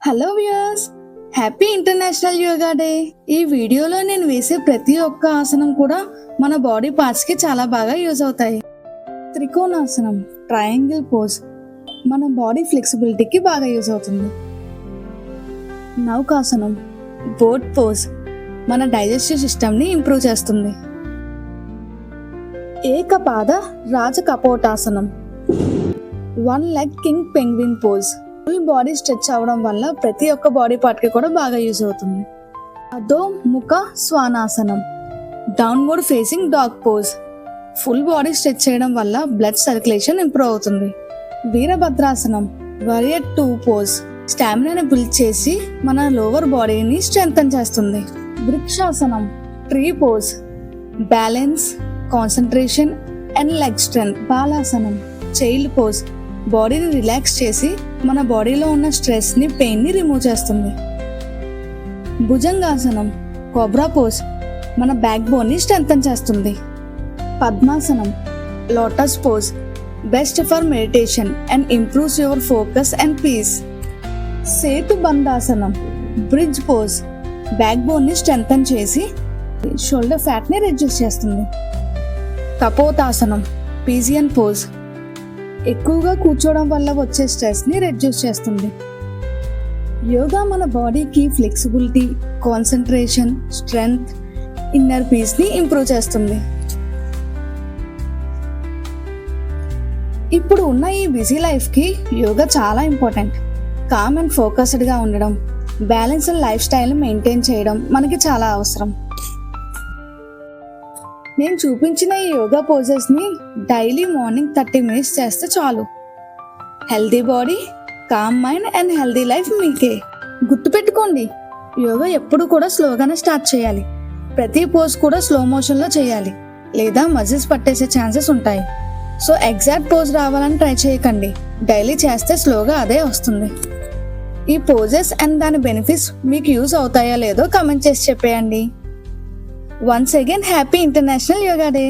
Hello viewers, happy international yoga day. ఈ వీడియోలో నేను వేసే ప్రతి ఒక్క ఆసనం కూడా మన బాడీ పార్ట్స్ కి చాలా బాగా యూజ్ అవుతాయి. త్రికోణాసనం, ట్రయాంగిల్ పోజ్ మన బాడీ ఫ్లెక్సిబిలిటీకి బాగా యూజ్ అవుతుంది. నౌకాసనం, బోట్ పోజ్ మన డైజెస్టివ్ సిస్టమ్ని ఇంప్రూవ్ చేస్తుంది. ఏకపాద రాజకపోటాసనం, one leg king penguin pose full body stretch అవ్వడం వల్ల ప్రతి ఒక్క బాడీ పార్ట్ కి కూడా బాగా యూజ్ అవుతుంది. అదో ముఖ స్వానాసనం, downward facing dog pose full body stretch చేయడం వల్ల బ్లడ్ సర్క్యులేషన్ ఇంప్రూవ్ అవుతుంది. వీరభద్రాసనం, వారియర్ 2 పోజ్ స్టామినాని బిల్డ్ చేసి మన లోవర్ బాడీని స్ట్రెంగ్తన్ చేస్తుంది. వృక్షాసనం, tree pose balance, concentration and leg strength. బాలాసనం, చైల్డ్ పోజ్ బాడీని రిలాక్స్ చేసి మన బాడీలో ఉన్న స్ట్రెస్ ని, పెయిన్ ని రిమూవ్ చేస్తుంది. భుజంగాసనం, కోబ్రా పోజ్ మన బ్యాక్ బోన్ ని స్ట్రెంగ్తన్ చేస్తుంది. పద్మాసనం, lotus pose best for meditation and improves your focus and peace. సేతు బంధాసనం, బ్రిడ్జ్ పోజ్ బ్యాక్ బోన్ ని స్ట్రెంగ్తన్ చేసి షోల్డర్ ఫ్యాట్ ని రెడ్యూస్ చేస్తుంది. కపోతాసనం, పీజియన్ పోజ్ ఎక్కువగా కూర్చోవడం వల్ల వచ్చే స్ట్రెస్ ని రెడ్యూస్ చేస్తుంది. యోగా మన బాడీకి flexibility, concentration, strength, inner peace ని ఇంప్రూవ్ చేస్తుంది. ఇప్పుడు ఉన్న ఈ బిజీ లైఫ్ కి యోగా చాలా ఇంపార్టెంట్. కామ్ అండ్ ఫోకస్డ్ గా ఉండడం, బ్యాలెన్స్డ్ లైఫ్ స్టైల్ మెయింటైన్ చేయడం మనకి చాలా అవసరం. నేను చూపించిన ఈ యోగా పోజెస్ ని డైలీ మార్నింగ్ 30 minutes చేస్తే చాలు. Healthy body, calm mind and healthy life మీకే. గుర్తుపెట్టుకోండి, యోగా ఎప్పుడు కూడా స్లోగానే స్టార్ట్ చేయాలి. ప్రతి పోజ్ కూడా స్లో మోషన్ లో చేయాలి, లేదా మజిల్స్ పట్టేసే ఛాన్సెస్ ఉంటాయి. సో ఎగ్జాక్ట్ పోజ్ రావాలని ట్రై చేయకండి, డైలీ చేస్తే స్లోగా అదే వస్తుంది. ఈ పోజెస్ అండ్ దాని బెనిఫిట్స్ మీకు యూజ్ అవుతాయో లేదో కామెంట్ చేసి చెప్పేయండి. Once again, happy International Yoga Day.